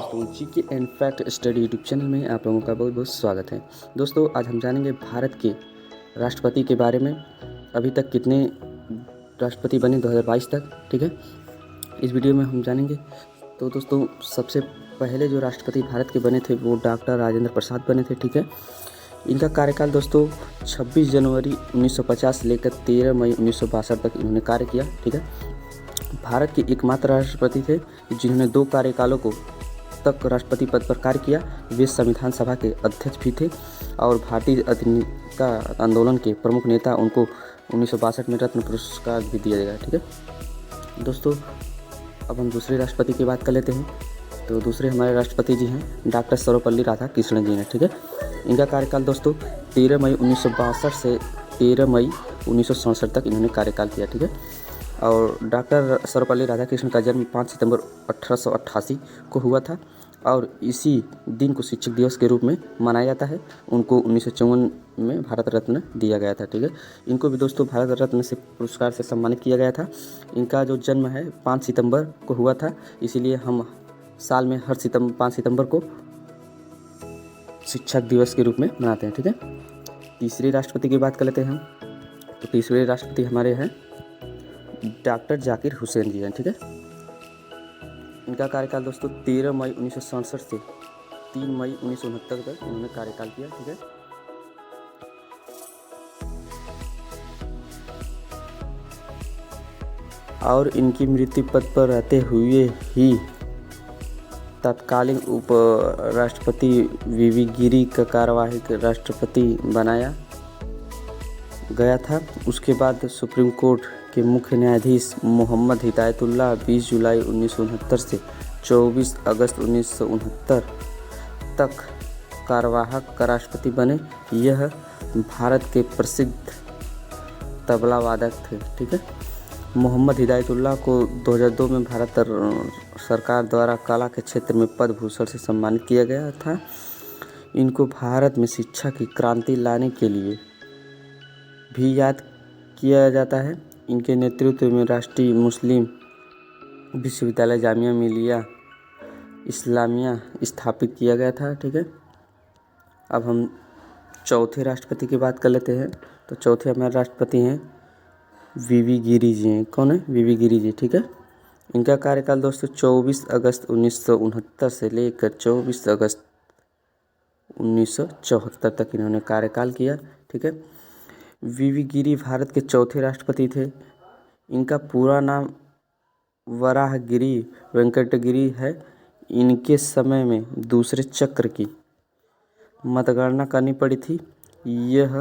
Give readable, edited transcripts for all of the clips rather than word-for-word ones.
दोस्तों, GK and fact study YouTube channel में आप लोगों का बहुत बहुत स्वागत है। दोस्तों, आज हम जानेंगे भारत के राष्ट्रपति के बारे में। अभी तक कितने राष्ट्रपति बने 2022 तक, ठीक है, इस वीडियो में हम जानेंगे। तो दोस्तों, सबसे पहले जो राष्ट्रपति भारत के बने थे वो डॉक्टर राजेंद्र प्रसाद बने थे, ठीक है। इनका कार्यकाल दोस्तों 26 जनवरी 1950 से लेकर 13 मई 1962 तक इन्होंने कार्य किया, ठीक है। भारत के एकमात्र राष्ट्रपति थे जिन्होंने 2 कार्यकालों को तक राष्ट्रपति पद पर कार्य किया। वे संविधान सभा के अध्यक्ष भी थे और भारतीय अधिनिता आंदोलन के प्रमुख नेता। उनको 1962 में रत्न पुरस्कार भी दिया गया, ठीक है। दोस्तों, अब हम दूसरे राष्ट्रपति की बात कर लेते हैं। तो दूसरे हमारे राष्ट्रपति जी हैं डॉक्टर सर्वपल्ली राधाकृष्णन जी ने, ठीक है। इनका कार्यकाल दोस्तों 13 मई 1962 से 13 मई 1967 तक इन्होंने कार्यकाल किया, ठीक है। और डॉक्टर सर्वपल्ली राधाकृष्णन का जन्म 5 सितंबर 1888 को हुआ था और इसी दिन को शिक्षक दिवस के रूप में मनाया जाता है। उनको 1954 में भारत रत्न दिया गया था, ठीक है। इनको भी दोस्तों भारत रत्न से पुरस्कार से सम्मानित किया गया था। इनका जो जन्म है 5 सितंबर को हुआ था, इसीलिए हम साल में हर 5 सितंबर को शिक्षक दिवस के रूप में मनाते हैं, ठीक है। तीसरे राष्ट्रपति की बात कर लेते हैं हम। तो तीसरे राष्ट्रपति हमारे हैं डॉक्टर जाकिर हुसैन जी हैं, ठीक है। इनका कार्यकाल दोस्तों 13 मई 1967 से 3 मई 1969 तक इन्होंने कार्यकाल किया, ठीक है। और इनकी मृत्यु पद पर रहते हुए ही तत्कालीन उप राष्ट्रपति वीवी गिरी का कार्यवाहक राष्ट्रपति बनाया गया था। उसके बाद सुप्रीम कोर्ट के मुख्य न्यायाधीश मोहम्मद हिदायतुल्लाह 20 जुलाई 1969 से 24 अगस्त 1969 तक कार्यवाहक का राष्ट्रपति बने। यह भारत के प्रसिद्ध तबला वादक थे, ठीक है। मोहम्मद हिदायतुल्लाह को 2002 में भारत सरकार द्वारा कला के क्षेत्र में पद्म भूषण से सम्मानित किया गया था। इनको भारत में शिक्षा की क्रांति लाने के लिए भी याद किया जाता है। इनके नेतृत्व में राष्ट्रीय मुस्लिम विश्वविद्यालय जामिया मिलिया इस्लामिया स्थापित किया गया था, ठीक है। अब हम चौथे राष्ट्रपति की बात कर लेते हैं। तो चौथे हमारे राष्ट्रपति हैं वीवी गिरी जी हैं। कौन है? वीवी गिरी जी, ठीक है। इनका कार्यकाल दोस्तों 24 अगस्त 1969 से लेकर 24 अगस्त 1974 तक इन्होंने कार्यकाल किया, ठीक है। वीवी गिरी भारत के चौथे राष्ट्रपति थे। इनका पूरा नाम वराहगिरी वेंकटगिरी है। इनके समय में दूसरे चक्र की मतगणना करनी पड़ी थी। यह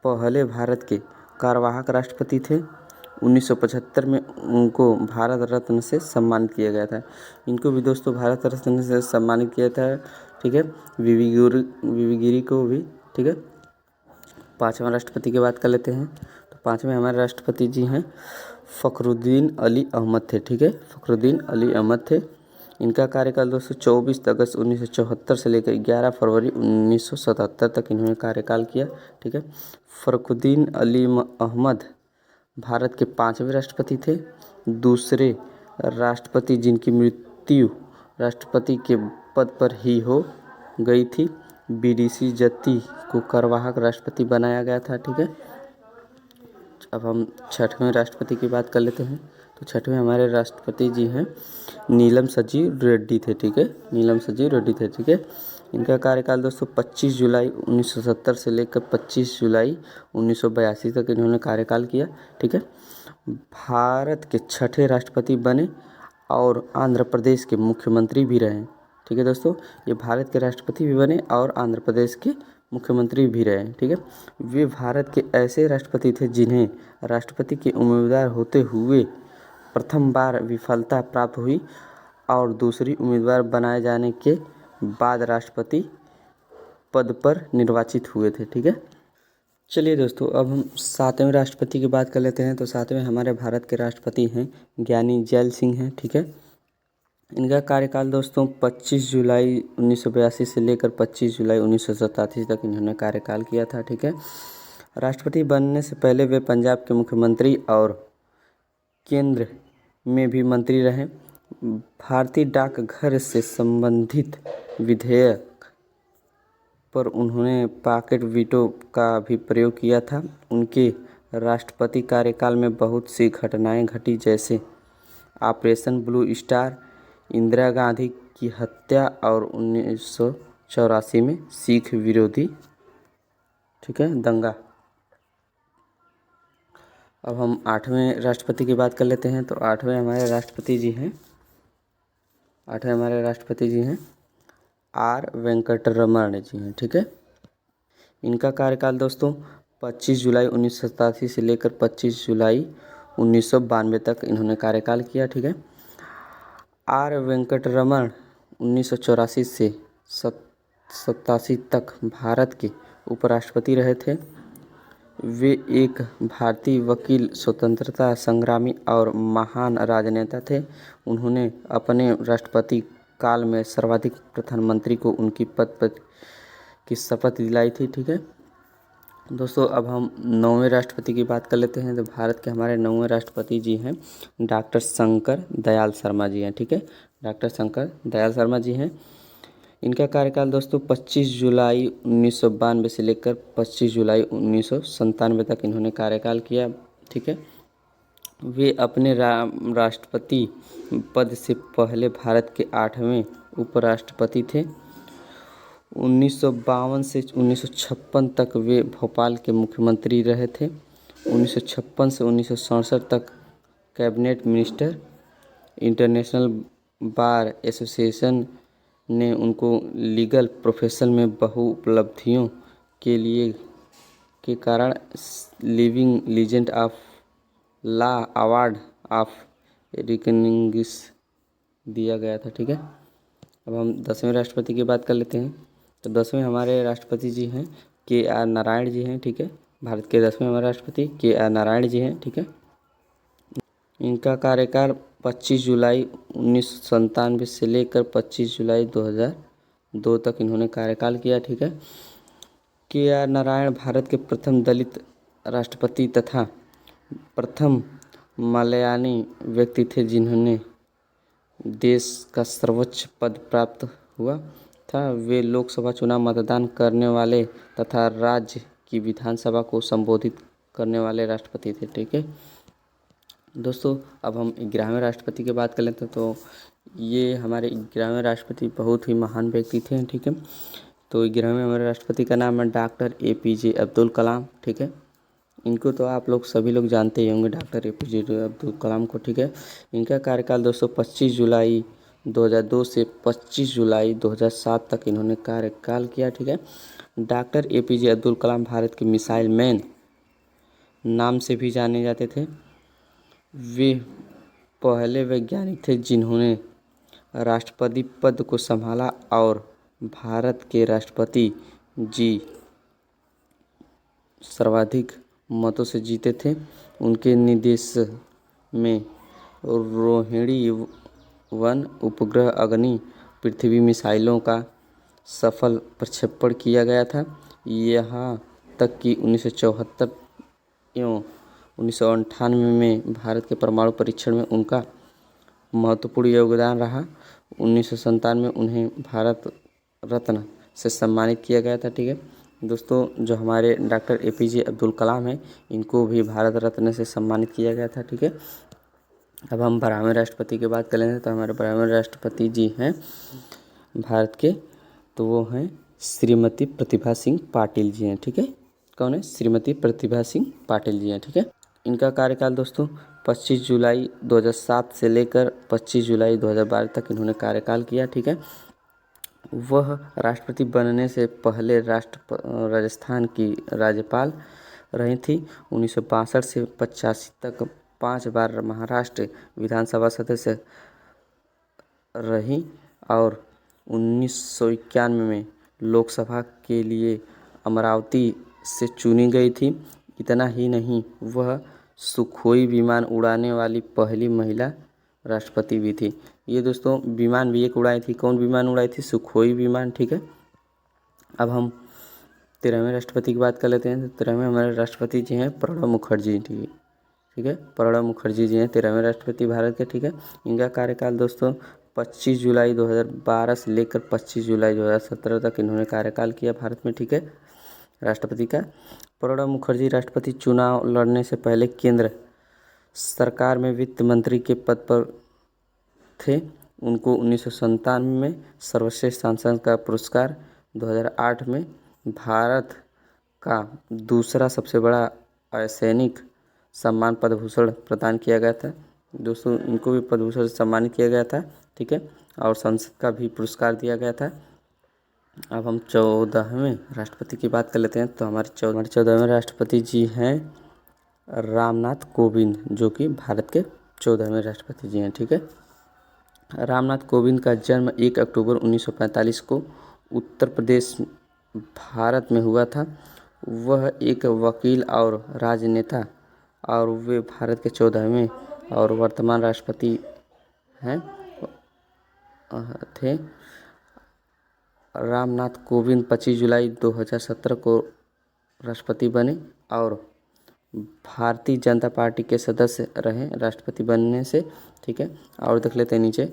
पहले भारत के कार्यवाहक राष्ट्रपति थे। 1975 में उनको भारत रत्न से सम्मानित किया गया था। इनको भी दोस्तों भारत रत्न से सम्मानित किया था, ठीक है, वीवी गिरी को भी, ठीक है। पांचवा राष्ट्रपति की बात कर लेते हैं। तो पांचवें हमारे राष्ट्रपति जी हैं फ़खरुद्दीन अली अहमद थे, ठीक है। फ़खरुद्दीन अली अहमद थे। इनका कार्यकाल दोस्तों 24 अगस्त 1974 से लेकर 11 फरवरी 1977 तक इन्होंने कार्यकाल किया, ठीक है। फ़खरुद्दीन अली अहमद भारत के 5वें राष्ट्रपति थे। दूसरे राष्ट्रपति जिनकी मृत्यु राष्ट्रपति के पद पर ही हो गई थी। बीडीसी जत्ती को कार्यवाहक राष्ट्रपति बनाया गया था, ठीक है। अब हम छठवें राष्ट्रपति की बात कर लेते हैं। तो छठवें हमारे राष्ट्रपति जी हैं नीलम संजीव रेड्डी थे, ठीक है। नीलम संजीव रेड्डी थे, ठीक है। इनका कार्यकाल दोस्तों 25 जुलाई 1970 से लेकर 25 जुलाई 1982 तक इन्होंने कार्यकाल किया, ठीक है। भारत के छठे राष्ट्रपति बने और आंध्र प्रदेश के मुख्यमंत्री भी रहे, ठीक है दोस्तों। ये भारत के राष्ट्रपति भी बने और आंध्र प्रदेश के मुख्यमंत्री भी रहे, ठीक है। वे भारत के ऐसे राष्ट्रपति थे जिन्हें राष्ट्रपति के उम्मीदवार होते हुए प्रथम बार विफलता प्राप्त हुई और दूसरी उम्मीदवार बनाए जाने के बाद राष्ट्रपति पद पर निर्वाचित हुए थे, ठीक है। चलिए दोस्तों, अब हम सातवें राष्ट्रपति की बात कर लेते हैं। तो सातवें हमारे भारत के राष्ट्रपति हैं ज्ञानी जैल सिंह हैं, ठीक है। इनका कार्यकाल दोस्तों 25 जुलाई 1982 से लेकर 25 जुलाई 1987 तक इन्होंने कार्यकाल किया था, ठीक है। राष्ट्रपति बनने से पहले वे पंजाब के मुख्यमंत्री और केंद्र में भी मंत्री रहे। भारतीय डाकघर से संबंधित विधेयक पर उन्होंने पॉकेट वीटो का भी प्रयोग किया था। उनके राष्ट्रपति कार्यकाल में बहुत सी घटनाएं घटी, जैसे operation blue star, Indira Gandhi की हत्या और 1984 में सिख विरोधी दंगा। अब हम 8वें राष्ट्रपति की बात कर लेते हैं। तो 8वें हमारे राष्ट्रपति जी हैं आर वेंकटरमण जी हैं। ठीक है, इनका कार्यकाल दोस्तों 25 जुलाई 1987 से लेकर 25 जुलाई 1992 तक इन्होंने कार्यकाल किया। ठीक है, आर वेंकटरमण 1984 से 87 तक भारत के उपराष्ट्रपति रहे थे। वे एक भारतीय वकील, स्वतंत्रता संग्रामी और महान राजनेता थे। उन्होंने अपने राष्ट्रपति काल में सर्वाधिक प्रधानमंत्री को उनकी पद की शपथ दिलाई थी। ठीक है दोस्तों, अब हम 9वें राष्ट्रपति की बात कर लेते हैं। तो भारत के हमारे 9वें राष्ट्रपति जी हैं डॉक्टर शंकर दयाल शर्मा जी हैं। ठीक है, डॉक्टर शंकर दयाल शर्मा जी हैं। इनका कार्यकाल दोस्तों 25 जुलाई 1992 से लेकर 25 जुलाई 1997 तक इन्होंने कार्यकाल किया। ठीक है, वे अपने राष्ट्रपति पद से पहले भारत के 8वें उपराष्ट्रपति थे। 1952 से 1956 तक वे भोपाल के मुख्यमंत्री रहे थे। 1956 से 1967 तक cabinet minister. International bar association ने उनको लीगल प्रोफेशन में बहु उपलब्धियों के कारण living legend of law award of recognition दिया गया था। ठीक है, अब हम 10वें राष्ट्रपति की बात कर लेते हैं। तो 10वें हमारे राष्ट्रपति जी हैं के आर नारायण जी हैं। ठीक है, भारत के 10वें हमारे राष्ट्रपति के आर नारायण जी हैं। ठीक है, इनका कार्यकाल 25 जुलाई 1997 से लेकर 25 जुलाई 2002 तक इन्होंने कार्यकाल किया। ठीक है, के आर नारायण भारत के प्रथम दलित राष्ट्रपति तथा प्रथम मलयाली व्यक्ति थे जिन्होंने देश का सर्वोच्च पद प्राप्त हुआ था। वे लोकसभा चुनाव मतदान करने वाले तथा राज्य की विधानसभा को संबोधित करने वाले राष्ट्रपति थे। ठीक है दोस्तों, अब हम 11वें राष्ट्रपति की बात कर लेते हैं। तो ये हमारे 11वें राष्ट्रपति बहुत ही महान व्यक्ति थे। ठीक है, तो 11वें हमारे राष्ट्रपति का नाम है डॉक्टर APJ अब्दुल कलाम। ठीक है, इनको तो आप लोग सभी लोग जानते ही होंगे, डॉक्टर APJ अब्दुल कलाम को। ठीक है, इनका कार्यकाल दोस्तों 25 जुलाई 2002 से 25 जुलाई 2007 तक इन्होंने कार्यकाल किया। ठीक है, डॉक्टर APJ अब्दुल कलाम भारत के मिसाइल मैन नाम से भी जाने जाते थे। वे पहले वैज्ञानिक थे जिन्होंने राष्ट्रपति पद को संभाला और भारत के राष्ट्रपति जी सर्वाधिक मतों से जीते थे। उनके निर्देश में रोहिणी 1 उपग्रह अग्नि पृथ्वी मिसाइलों का सफल प्रक्षेपण किया गया था। यहाँ तक कि 1974 एवं 1998 में भारत के परमाणु परीक्षण में उनका महत्वपूर्ण योगदान रहा। 1997 में उन्हें भारत रत्न से सम्मानित किया गया था। ठीक है दोस्तों, जो हमारे डॉक्टर APJ अब्दुल कलाम हैं इनको भी भारत रत्न से सम्मानित किया गया था। ठीक है, अब हम 12वें राष्ट्रपति की बात कर लेंगे। तो हमारे 12वें राष्ट्रपति जी हैं भारत के, तो वो हैं श्रीमती प्रतिभा सिंह पाटिल जी हैं। ठीक है, कौन है? श्रीमती प्रतिभा सिंह पाटिल जी हैं। ठीक है, इनका कार्यकाल दोस्तों 25 जुलाई 2007 से लेकर 25 जुलाई 2012 तक इन्होंने कार्यकाल किया। ठीक है, वह राष्ट्रपति बनने से पहले राजस्थान की राज्यपाल रही थी। 1962 से 85 तक 5 बार महाराष्ट्र विधानसभा सदस्य रही और 1991 में लोकसभा के लिए अमरावती से चुनी गई थी। इतना ही नहीं, वह सुखोई विमान उड़ाने वाली पहली महिला राष्ट्रपति भी थी। ये दोस्तों विमान भी एक उड़ाई थी। कौन विमान उड़ाई थी? सुखोई विमान। ठीक है, अब हम 13वें राष्ट्रपति की बात कर लेते हैं। तो 13वें हमारे राष्ट्रपति जी हैं प्रणब मुखर्जी। ठीक है, ठीक है। प्रणब मुखर्जी जी हैं 13वें राष्ट्रपति भारत के, ठीक है। इनका कार्यकाल दोस्तों 25 जुलाई 2012 से लेकर 25 जुलाई 2017 तक इन्होंने कार्यकाल किया भारत में, ठीक है, राष्ट्रपति का। प्रणब मुखर्जी राष्ट्रपति चुनाव लड़ने से पहले केंद्र सरकार में वित्त मंत्री के पद पर थे। उनको 1997 में सर्वश्रेष्ठ सांसद का पुरस्कार, 2008 में भारत का दूसरा सबसे बड़ा असैनिक सम्मान पद्म भूषण प्रदान किया गया था। दोस्तों इनको भी पद्म भूषण से सम्मानित किया गया था, ठीक है, और संसद का भी पुरस्कार दिया गया था। अब हम 14वें राष्ट्रपति की बात कर लेते हैं। तो हमारे 14वें राष्ट्रपति जी हैं रामनाथ कोविंद, जो कि भारत के 14वें राष्ट्रपति जी हैं, ठीक है। रामनाथ कोविंद का जन्म 1 अक्टूबर 1945 को उत्तर प्रदेश भारत में हुआ था। वह एक वकील और राजनेता और वे भारत के 14वें और वर्तमान राष्ट्रपति हैं थे। रामनाथ कोविंद 25 जुलाई 2017 को राष्ट्रपति बने और भारतीय जनता पार्टी के सदस्य रहे राष्ट्रपति बनने से, ठीक है। और देख लेते हैं नीचे,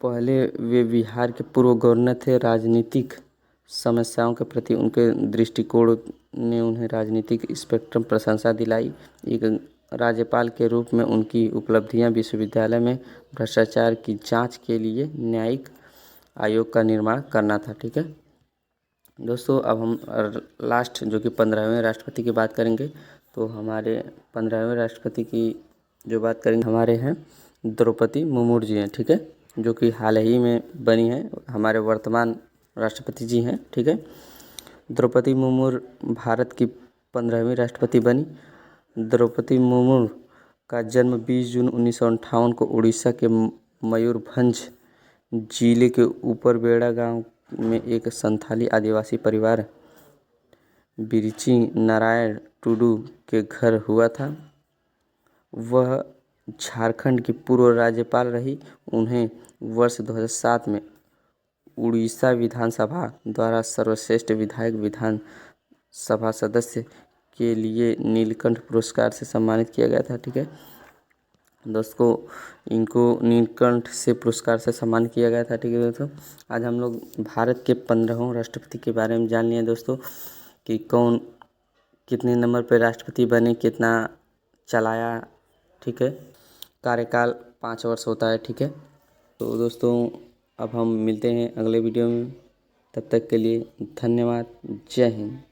पहले वे बिहार के पूर्व गवर्नर थे। राजनीतिक समस्याओं के प्रति उनके दृष्टिकोण ने उन्हें राजनीतिक स्पेक्ट्रम प्रशंसा दिलाई। एक राज्यपाल के रूप में उनकी उपलब्धियां विश्वविद्यालय में भ्रष्टाचार की जांच के लिए न्यायिक आयोग का निर्माण करना था, ठीक है। दोस्तों अब हम लास्ट जो कि 15वें राष्ट्रपति की बात करेंगे। तो हमारे 15वें राष्ट्रपति की जो बात करेंगे हमारे हैं द्रौपदी मुर्मू जी हैं, ठीक है, जो कि हाल ही में बनी है, हमारे वर्तमान राष्ट्रपति जी हैं, ठीक है। द्रौपदी मुर्मू भारत की 15वीं राष्ट्रपति बनी। द्रौपदी मुर्मू का जन्म 20 जून 1958 को उड़ीसा के मयूरभंज जिले के ऊपरबेड़ा गांव में एक संथाली आदिवासी परिवार बिरची नारायण टुडू के घर हुआ था। वह झारखंड की पूर्व राज्यपाल रही। उन्हें वर्ष 2007 में उड़ीसा विधानसभा द्वारा सर्वश्रेष्ठ विधायक विधानसभा सदस्य के लिए नीलकंठ पुरस्कार से सम्मानित किया गया था, ठीक है। दोस्तों इनको नीलकंठ से पुरस्कार से सम्मानित किया गया था, ठीक है। दोस्तों आज हम लोग भारत के 15वें राष्ट्रपति के बारे में जान लिए दोस्तों, कि कौन कितने नंबर पर राष्ट्रपति बने, कितना चलाया, ठीक है। कार्यकाल 5 वर्ष होता है, ठीक है। तो दोस्तों अब हम मिलते हैं अगले वीडियो में, तब तक के लिए धन्यवाद। जय हिंद।